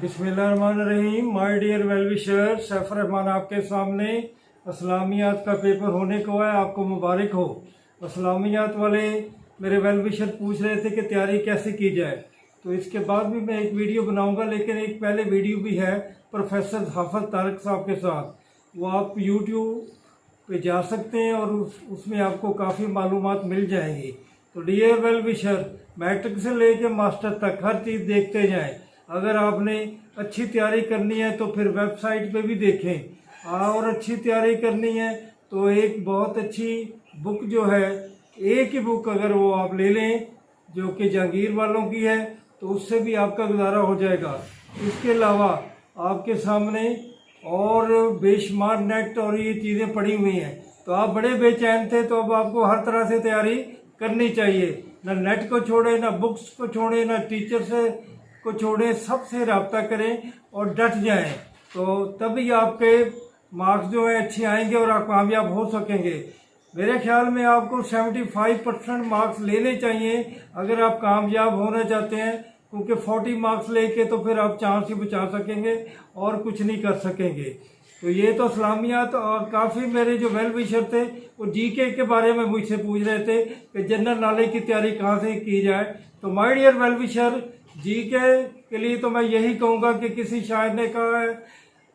बिस्मिल्लाहिर्रहमानिर्रहीम। My dear well wisher, Saif Rahman आपके सामने। इस्लामियात का पेपर होने को है, आपको मुबारक हो। इस्लामियात वाले मेरे वेल विशर पूछ रहे थे कि तैयारी कैसे की जाए, तो इसके बाद भी मैं एक वीडियो बनाऊंगा, लेकिन एक पहले वीडियो भी है प्रोफेसर हाफिज तारिक साहब के साथ। वो आप यूट्यूब पे जा सकते हैं और उसमें आपको काफ़ी मालूमात मिल जाएंगी। तो डियर वेल विशर, मैट्रिक से लेके मास्टर तक हर चीज़ देखते जाएं। अगर आपने अच्छी तैयारी करनी है तो फिर वेबसाइट पे भी देखें, और अच्छी तैयारी करनी है तो एक बहुत अच्छी बुक जो है, एक ही बुक अगर वो आप ले लें जो कि जहांगीर वालों की है, तो उससे भी आपका गुजारा हो जाएगा। इसके अलावा आपके सामने और बेशुमार नेट और ये चीज़ें पड़ी हुई हैं, तो आप बड़े बेचैन थे, तो अब आपको हर तरह से तैयारी करनी चाहिए। ना नेट को छोड़े, ना बुक्स को छोड़े, ना टीचर से को छोड़े, सबसे रब्ता करें और डट जाएं, तो तभी आपके मार्क्स जो है अच्छे आएंगे और आप कामयाब हो सकेंगे। मेरे ख्याल में आपको 75% मार्क्स लेने चाहिए अगर आप कामयाब होना चाहते हैं, क्योंकि 40 मार्क्स लेके तो फिर आप चांस ही बचा सकेंगे और कुछ नहीं कर सकेंगे। तो ये तो इस्लामियात। और काफ़ी मेरे जो वेल विशर थे वो जीके के बारे में मुझसे पूछ रहे थे कि जनरल नॉलेज की तैयारी कहाँ से की जाए। तो my dear well wisher, GK के लिए तो मैं यही कहूँगा कि किसी शायर ने कहा है,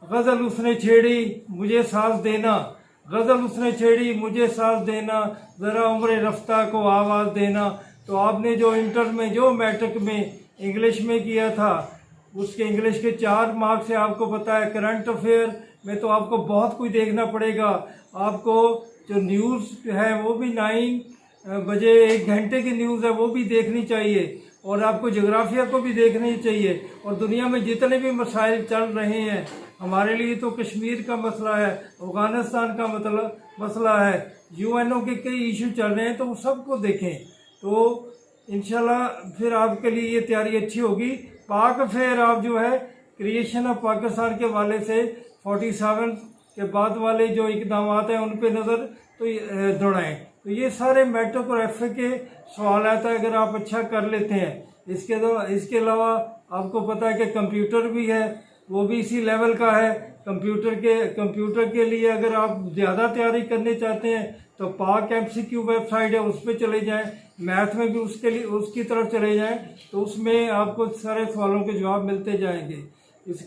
गज़ल उसने छेड़ी मुझे साथ देना, गज़ल उसने छेड़ी मुझे साथ देना, ज़रा उम्र रफ्ता को आवाज़ देना। तो आपने जो इंटर में, जो मैट्रिक में इंग्लिश में किया था, उसके इंग्लिश के 4 मार्क्स से आपको पता है। करंट अफेयर में तो आपको बहुत कुछ देखना पड़ेगा। आपको जो न्यूज़ है वो भी 9 बजे 1 घंटे की न्यूज़ है वो भी देखनी चाहिए, और आपको जोग्राफिया को भी देखनी चाहिए। और दुनिया में जितने भी मसाइल चल रहे हैं, हमारे लिए तो कश्मीर का मसला है, अफगानिस्तान का मतलब मसला है, यूएनओ के कई इशू चल रहे हैं, तो वो सबको देखें। तो इंशाल्लाह फिर आपके लिए ये तैयारी अच्छी होगी। पाक फेयर आप जो है क्रिएशन ऑफ पाकिस्तान के वाले से 47 के बाद वाले जो इकदाम हैं उन पे नज़र तो दौड़ाएं। तो ये सारे मैट्रिक और एफ के सवाल आता है अगर आप अच्छा कर लेते हैं। इसके अलावा आपको पता है कि कंप्यूटर भी है, वो भी इसी लेवल का है। कंप्यूटर के लिए अगर आप ज़्यादा तैयारी करने चाहते हैं तो पाक MCQ वेबसाइट है, उस पर चले जाएं। मैथ में भी उसके लिए उसकी तरफ चले जाएं, तो उसमें आपको सारे सवालों के जवाब मिलते जाएंगे।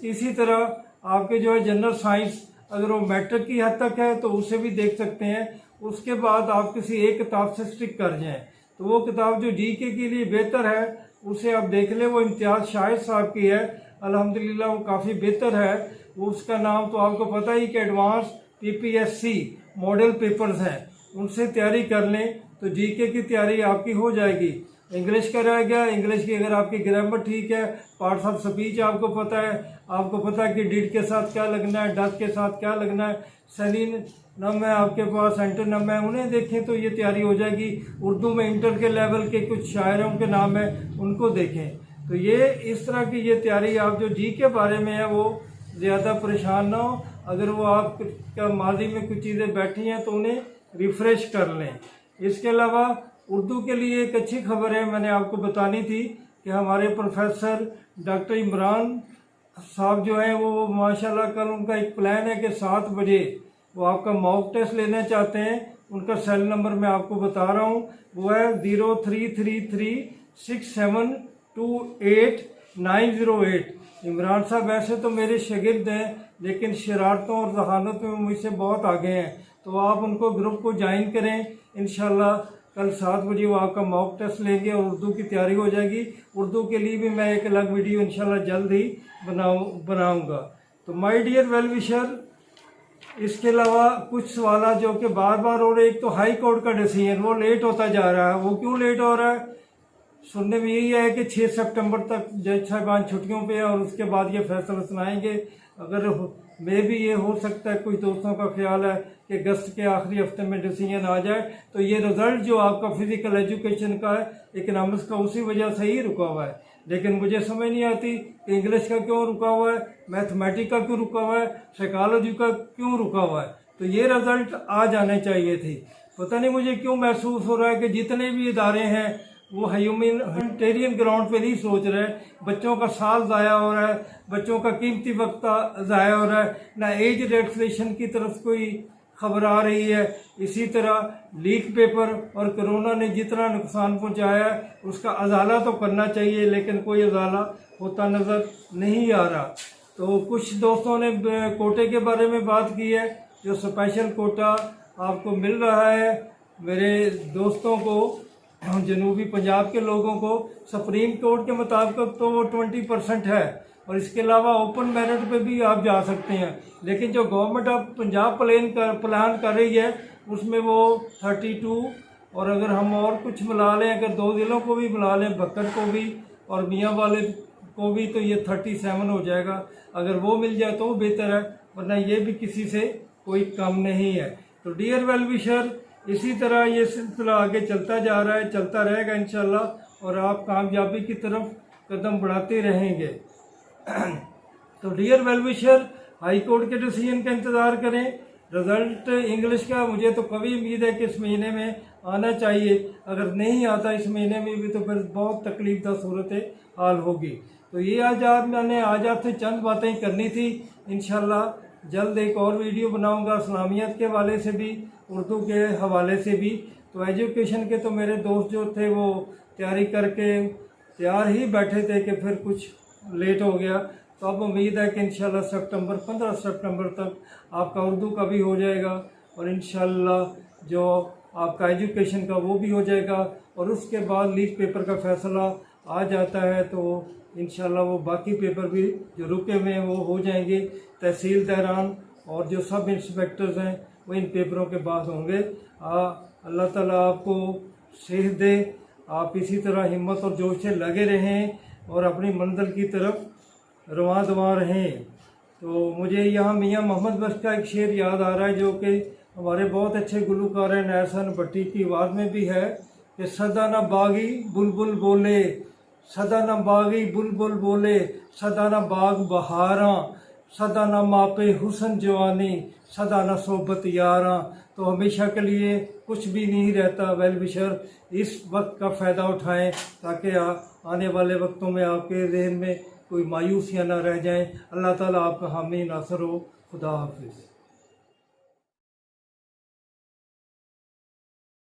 इसी तरह आपके जो है जनरल साइंस, अगर वो मैट्रिक की हद तक है तो उसे भी देख सकते हैं। उसके बाद आप किसी एक किताब से स्टिक कर जाएं, तो वो किताब जो जीके के लिए बेहतर है उसे आप देख लें। वो इम्तियाज़ शाहिद साहब की है, अल्हम्दुलिल्लाह वो काफ़ी बेहतर है। वो उसका नाम तो आपको पता ही कि एडवांस PPSC मॉडल पेपर्स हैं, उनसे तैयारी कर लें तो जीके की तैयारी आपकी हो जाएगी। इंग्लिश का रह गया, इंग्लिश की अगर आपकी ग्रामर ठीक है, पार्ट्स ऑफ स्पीच आपको पता है कि डिड के साथ क्या लगना है, डज के साथ क्या लगना है, सिनोनिम है आपके पास, एंटोनिम है, उन्हें देखें तो ये तैयारी हो जाएगी। उर्दू में इंटर के लेवल के कुछ शायरों के नाम है, उनको देखें। तो ये इस तरह की ये तैयारी आप जो जी के बारे में है वो ज़्यादा परेशान ना हो। अगर वो आपका माजी में कुछ चीज़ें बैठी हैं तो उन्हें रिफ़्रेश कर लें। इसके अलावा उर्दू के लिए एक अच्छी खबर है, मैंने आपको बतानी थी कि हमारे प्रोफेसर डॉक्टर इमरान साहब जो हैं वो माशाल्लाह कल उनका एक प्लान है कि 7 बजे वो आपका मॉक टेस्ट लेना चाहते हैं। उनका सेल नंबर मैं आपको बता रहा हूँ, वो है 033367280908। इमरान साहब वैसे तो मेरे शागिर्द हैं, लेकिन शरारतों और जहानत में मुझसे बहुत आगे हैं, तो आप उनको ग्रुप को ज्वाइन करें। इंशाल्लाह कल 7 बजे वो आपका मॉक टेस्ट लेंगे और उर्दू की तैयारी हो जाएगी। उर्दू के लिए भी मैं एक अलग वीडियो इंशाल्लाह जल्द ही बनाऊंगा। तो माय डियर वेल विशर, इसके अलावा कुछ सवाल जो कि बार बार हो रहे, एक तो हाई कोर्ट का डिसीजन वो लेट होता जा रहा है। वो क्यों लेट हो रहा है? सुनने में यही है कि 6 सितंबर तक जज साहिबान छुट्टियों पे है और उसके बाद ये फैसला सुनाएंगे। अगर मे भी ये हो सकता है, कुछ दोस्तों का ख्याल है कि अगस्त के आखिरी हफ्ते में डिसीजन आ जाए, तो ये रिजल्ट जो आपका फिजिकल एजुकेशन का है, इकोनॉमिक्स का, उसी वजह से ही रुका हुआ है। लेकिन मुझे समझ नहीं आती कि इंग्लिश का क्यों रुका हुआ है, मैथमेटिक्स का क्यों रुका हुआ है, साइकोलॉजी का क्यों रुका हुआ है। तो ये रिजल्ट आ जाने चाहिए थे। पता नहीं मुझे क्यों महसूस हो रहा है कि जितने भी इदारे हैं वो ह्यूमैनिटेरियन ग्राउंड पे नहीं सोच रहे। बच्चों का साल ज़ाया हो रहा है, बच्चों का कीमती वक्त ज़ाया हो रहा है, ना एज रिलैक्सेशन की तरफ कोई खबर आ रही है। इसी तरह लीक पेपर और कोरोना ने जितना नुकसान पहुंचाया है उसका अजाला तो करना चाहिए, लेकिन कोई अजाला होता नज़र नहीं आ रहा। तो कुछ दोस्तों ने कोटे के बारे में बात की है, जो स्पेशल कोटा आपको मिल रहा है मेरे दोस्तों को, जनूबी पंजाब के लोगों को। सुप्रीम कोर्ट के मुताबिक तो वो 20% है, और इसके अलावा ओपन मेरिट पे भी आप जा सकते हैं। लेकिन जो गवर्नमेंट ऑफ पंजाब प्लान कर रही है उसमें वो 32, और अगर हम और कुछ मिला लें, अगर 2 जिलों को भी मिला लें, बक्कर को भी और मियाँ वाले को भी, तो ये 37 हो जाएगा। अगर वो मिल जाए तो बेहतर है, वरना ये भी किसी से कोई कम नहीं है। तो डियर वेल विशर, इसी तरह ये सिलसिला आगे चलता जा रहा है, चलता रहेगा इंशाल्लाह, और आप कामयाबी की तरफ कदम बढ़ाते रहेंगे। तो dear well wisher, high court के डिसीजन का इंतज़ार करें। रिज़ल्ट इंग्लिश का मुझे तो कभी उम्मीद है कि इस महीने में आना चाहिए। अगर नहीं आता इस महीने में भी तो फिर बहुत तकलीफदा सूरत हाल होगी। तो ये मैंने आज आपसे चंद बातें करनी थी। इंशाल्लाह जल्द एक और वीडियो बनाऊंगा, इस्लामियत के हवाले से भी, उर्दू के हवाले से भी। तो एजुकेशन के तो मेरे दोस्त जो थे वो तैयारी करके तैयार ही बैठे थे कि फिर कुछ लेट हो गया। तो अब उम्मीद है कि इंशाल्लाह 15 सितंबर तक आपका उर्दू का भी हो जाएगा, और इंशाल्लाह जो आपका एजुकेशन का वो भी हो जाएगा। और उसके बाद लीक पेपर का फैसला आ जाता है तो इंशाल्लाह वो बाकी पेपर भी जो रुके हुए हैं वो हो जाएंगे। तहसीलदारान और जो सब इंस्पेक्टर्स हैं वो इन पेपरों के बाद होंगे। अल्लाह ताला आपको सेहत दे, आप इसी तरह हिम्मत और जोश से लगे रहें और अपनी मंजिल की तरफ रवां दवा रहें। तो मुझे यहाँ मियाँ मोहम्मद बख्श का एक शेर याद आ रहा है, जो कि हमारे बहुत अच्छे गुलकार हैं नैरसन भट्टी की आवाज़ में भी है कि सदा न बागी बुलबुल बोले, सदा न बागी बुलबुल बोले, सदा न बाग बहारा, सदा न मापे हुसन जवानी, सदा न सोबत यारा। तो हमेशा के लिए कुछ भी नहीं रहता। वेल विशर, इस वक्त का फ़ायदा उठाएं ताकि आने वाले वक्तों में आपके ज़हन में कोई मायूसियाँ ना रह जाएं। अल्लाह ताला आपका हामी नासर हो। खुदा हाफिज़।